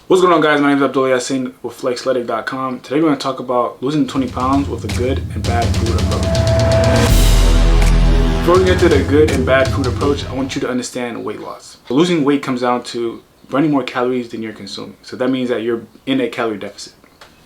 What's going on, guys? My name is Abdullaah Yaseen with flexletic.com. Today we're going to talk about losing 20 pounds with a good and bad food approach. Before we get to the good and bad food approach, I want you to understand weight loss. Losing weight comes down to burning more calories than you're consuming. So that means that you're in a calorie deficit.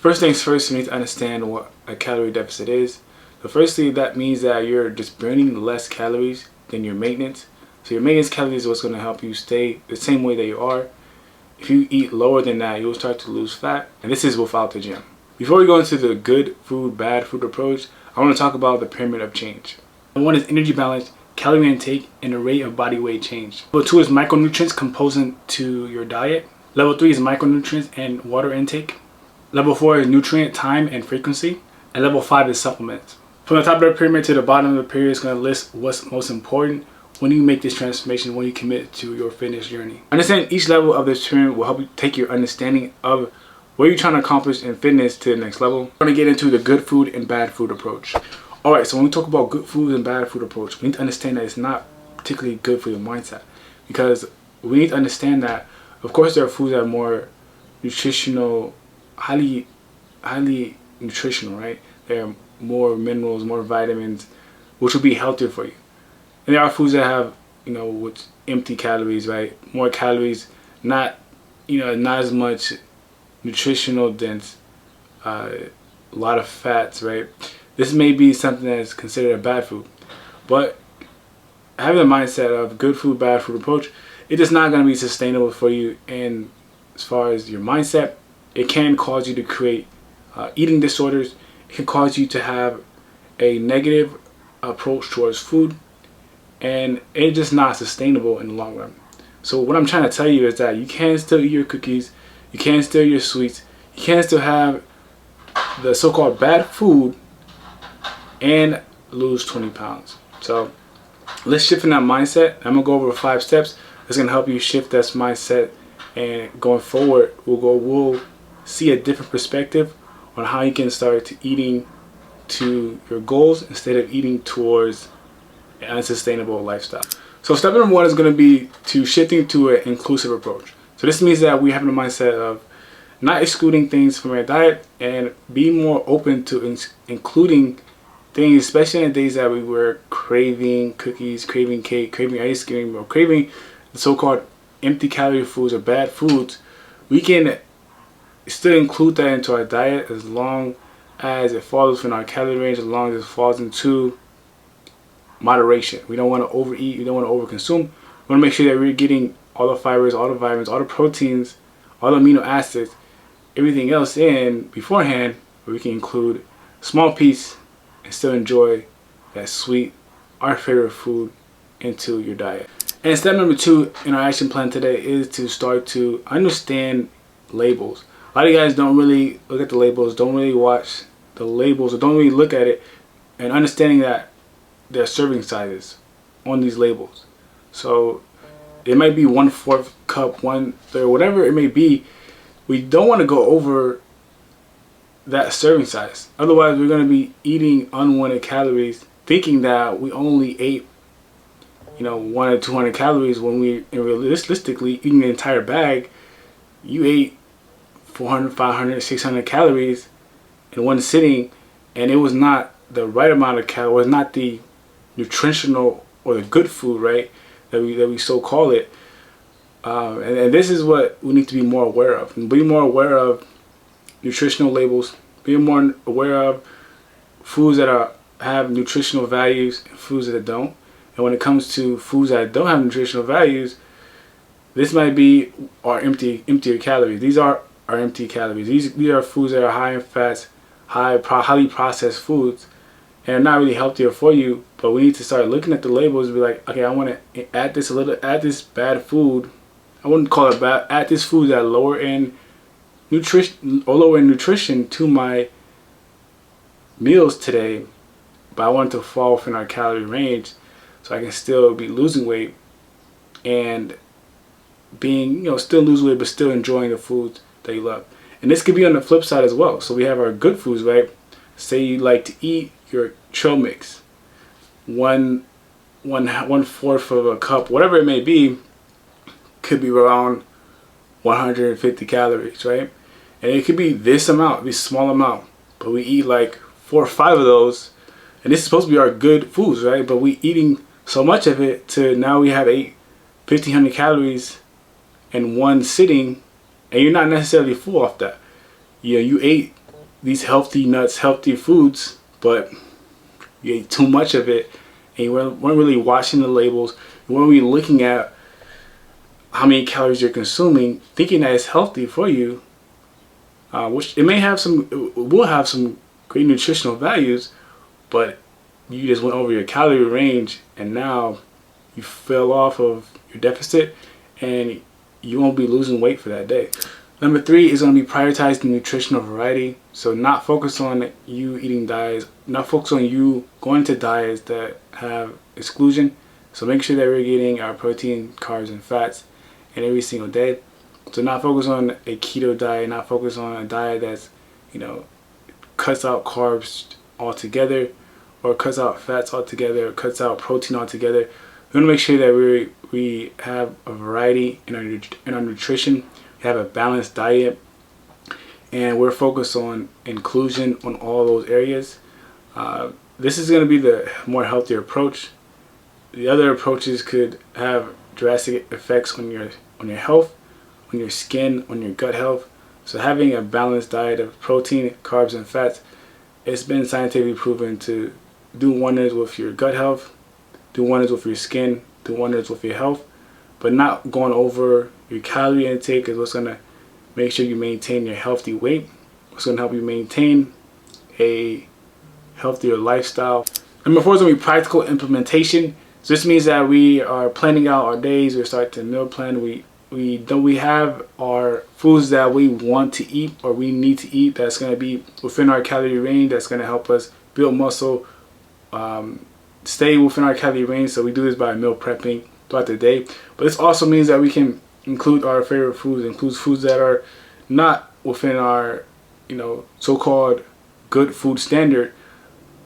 First things first, you need to understand what a calorie deficit is. So firstly, that means that you're just burning less calories than your maintenance. So your maintenance calories is what's going to help you stay the same way that you are. If you eat lower than that, you'll start to lose fat, and this is without the gym. Before we go into the good food, bad food approach, I want to talk about the pyramid of change. Number 1 is energy balance, calorie intake, and the rate of body weight change. Level 2 is micronutrients composing to your diet. Level 3 is micronutrients and water intake. Level 4 is nutrient time and frequency. And level 5 is supplements. From the top of the pyramid to the bottom of the pyramid, it's going to list what's most important when you make this transformation, when you commit to your fitness journey. Understand each level of this pyramid will help you take your understanding of what you're trying to accomplish in fitness to the next level. We're going to get into the good food and bad food approach. Alright, so when we talk about good food and bad food approach, we need to understand that it's not particularly good for your mindset. Because we need to understand that, of course, there are foods that are more nutritional, highly nutritional, right? There are more minerals, more vitamins, which will be healthier for you. And there are foods that have, with empty calories, right? More calories, not as much nutritional dense, a lot of fats, right? This may be something that is considered a bad food. But having a mindset of good food, bad food approach, it is not going to be sustainable for you. And as far as your mindset, it can cause you to create eating disorders. It can cause you to have a negative approach towards food. And it's just not sustainable in the long run. So what I'm trying to tell you is that you can still eat your cookies, you can still eat your sweets, you can still have the so-called bad food and lose 20 pounds. So let's shift in that mindset. I'm gonna go over 5 steps that's gonna help you shift that mindset, and going forward we'll see a different perspective on how you can start to eating to your goals instead of eating towards an unsustainable lifestyle. So step number 1 is going to be to shifting to an inclusive approach. So this means that we have the mindset of not excluding things from our diet and being more open to including things, especially in the days that we were craving cookies, craving cake, craving ice cream, or craving the so-called empty calorie foods or bad foods. We can still include that into our diet as long as it falls within our calorie range, as long as it falls into moderation. We don't want to overeat, we don't want to overconsume. We want to make sure that we're getting all the fibers, all the vitamins, all the proteins, all the amino acids, everything else in beforehand, where we can include a small piece and still enjoy that sweet, our favorite food into your diet. And step number 2 in our action plan today is to start to understand labels. A lot of you guys don't really look at the labels, don't really watch the labels, or don't really look at it and understanding that there are serving sizes on these labels. So it might be 1/4 cup, 1/3, whatever it may be. We don't want to go over that serving size. Otherwise, we're going to be eating unwanted calories, thinking that we only ate 100 or 200 calories when we realistically eating the entire bag. You ate 400, 500, 600 calories in one sitting, and it was not the right amount of calories, was not the nutritional or the good food, right, that we so call it. And this is what we need to be more aware of, and be more aware of nutritional labels, be more aware of foods that have nutritional values and foods that don't. And when it comes to foods that don't have nutritional values, this might be our emptier calories. These are our empty calories. These are foods that are high in fats, highly processed foods, and are not really healthier for you. But we need to start looking at the labels and be like, okay, I want to add this bad food. I wouldn't call it bad. Add this food that lower in nutrition to my meals today, but I want it to fall within our calorie range, so I can still be losing weight and being, still lose weight, but still enjoying the foods that you love. And this could be on the flip side as well. So we have our good foods, right? Say you like to eat your trail mix, 1/4 of a cup, whatever it may be, could be around 150 calories, right? And it could be this amount, this small amount, but we eat like 4 or 5 of those, and this is supposed to be our good foods, right? But we eating so much of it to now we have 1,500 calories in one sitting, and you're not necessarily full off that. You ate these healthy nuts, healthy foods, but you ate too much of it, and you weren't really watching the labels. You weren't really looking at how many calories you're consuming, thinking that it's healthy for you, which it will have some great nutritional values, but you just went over your calorie range, and now you fell off of your deficit, and you won't be losing weight for that day. Number 3 is going to be prioritizing nutritional variety. So not focus on you eating diets, not focus on you going to diets that have exclusion. So make sure that we're getting our protein, carbs, and fats in every single day. So not focus on a keto diet, not focus on a diet that's, cuts out carbs altogether, or cuts out fats altogether, or cuts out protein altogether. We want to make sure that we have a variety in our nutrition. We have a balanced diet, and we're focused on inclusion on all those areas. This is going to be the more healthier approach. The other approaches could have drastic effects on your health, on your skin, on your gut health. So having a balanced diet of protein, carbs, and fats, it's been scientifically proven to do wonders with your gut health, do wonders with your skin, do wonders with your health. But not going over your calorie intake is what's going to make sure you maintain your healthy weight. What's going to help you maintain a healthier lifestyle. Number 4 is going to be practical implementation. So this means that we are planning out our days. We start to meal plan. We have our foods that we want to eat or we need to eat that's going to be within our calorie range. That's going to help us build muscle, stay within our calorie range. So we do this by meal prepping throughout the day. But this also means that we can include our favorite foods, include foods that are not within our, so-called good food standard.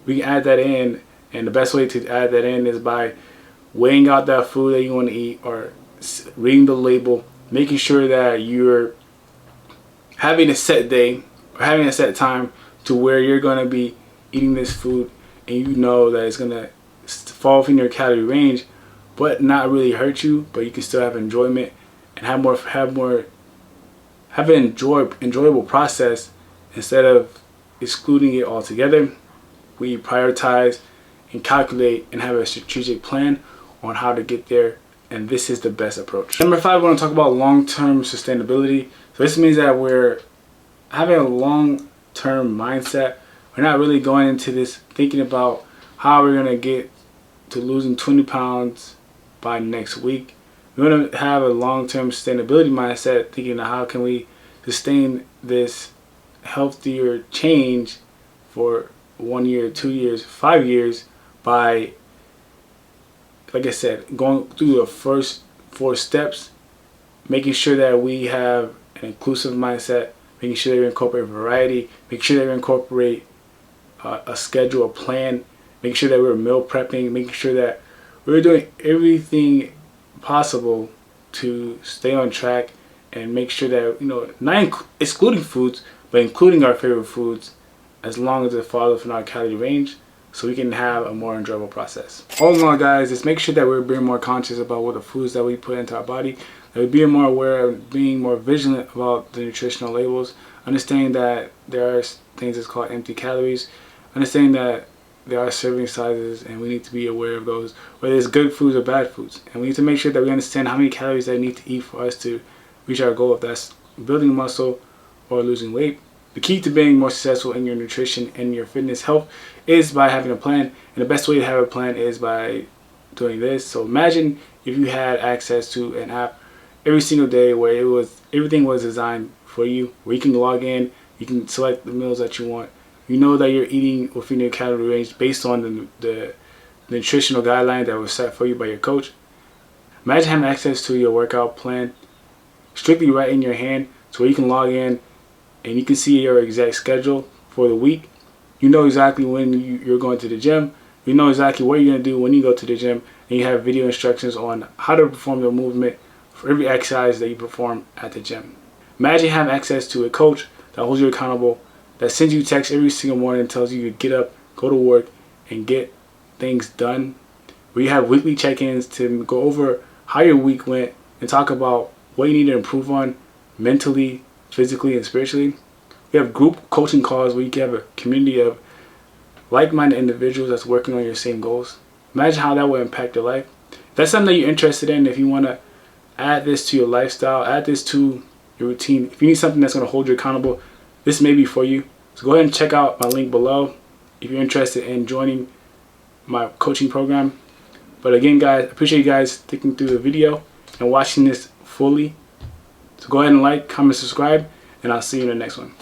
We can add that in, and the best way to add that in is by weighing out that food that you want to eat, or reading the label, making sure that you're having a set day or having a set time to where you're going to be eating this food, and you know that it's going to fall within your calorie range, but not really hurt you, but you can still have enjoyment and have an enjoyable process instead of excluding it altogether. We prioritize and calculate and have a strategic plan on how to get there, and this is the best approach. Number 5, we want to talk about long-term sustainability. So this means that we're having a long-term mindset. We're not really going into this thinking about how we're going to get to losing 20 pounds by next week. We want to have a long-term sustainability mindset, thinking of how can we sustain this healthier change for 1 year, 2 years, 5 years by, like I said, going through the first 4 steps, making sure that we have an inclusive mindset, making sure that we incorporate variety, making sure that we incorporate a schedule, a plan, making sure that we're meal prepping, making sure that we're doing everything possible to stay on track and make sure that, not excluding foods, but including our favorite foods as long as it falls within our calorie range, so we can have a more enjoyable process. All in all, guys, just make sure that we're being more conscious about what the foods that we put into our body, that we're being more aware of, being more vigilant about the nutritional labels, understanding that there are things that's called empty calories, understanding that there are serving sizes, and we need to be aware of those, whether it's good foods or bad foods. And we need to make sure that we understand how many calories that we need to eat for us to reach our goal, if that's building muscle or losing weight. The key to being more successful in your nutrition and your fitness health is by having a plan. And the best way to have a plan is by doing this. So imagine if you had access to an app every single day where everything was designed for you, where you can log in, you can select the meals that you want. You know that you're eating within your calorie range based on the nutritional guideline that was set for you by your coach. Imagine having access to your workout plan strictly right in your hand, so where you can log in and you can see your exact schedule for the week. You know exactly when you're going to the gym. You know exactly what you're going to do when you go to the gym, and you have video instructions on how to perform the movement for every exercise that you perform at the gym. Imagine having access to a coach that holds you accountable, that sends you texts every single morning and tells you to get up, go to work, and get things done. Where you have weekly check-ins to go over how your week went and talk about what you need to improve on mentally, physically, and spiritually. We have group coaching calls where you can have a community of like-minded individuals that's working on your same goals. Imagine how that would impact your life. If that's something that you're interested in, if you want to add this to your lifestyle, add this to your routine, if you need something that's going to hold you accountable, this may be for you. So go ahead and check out my link below if you're interested in joining my coaching program. But again, guys, I appreciate you guys sticking through the video and watching this fully. So go ahead and like, comment, subscribe, and I'll see you in the next one.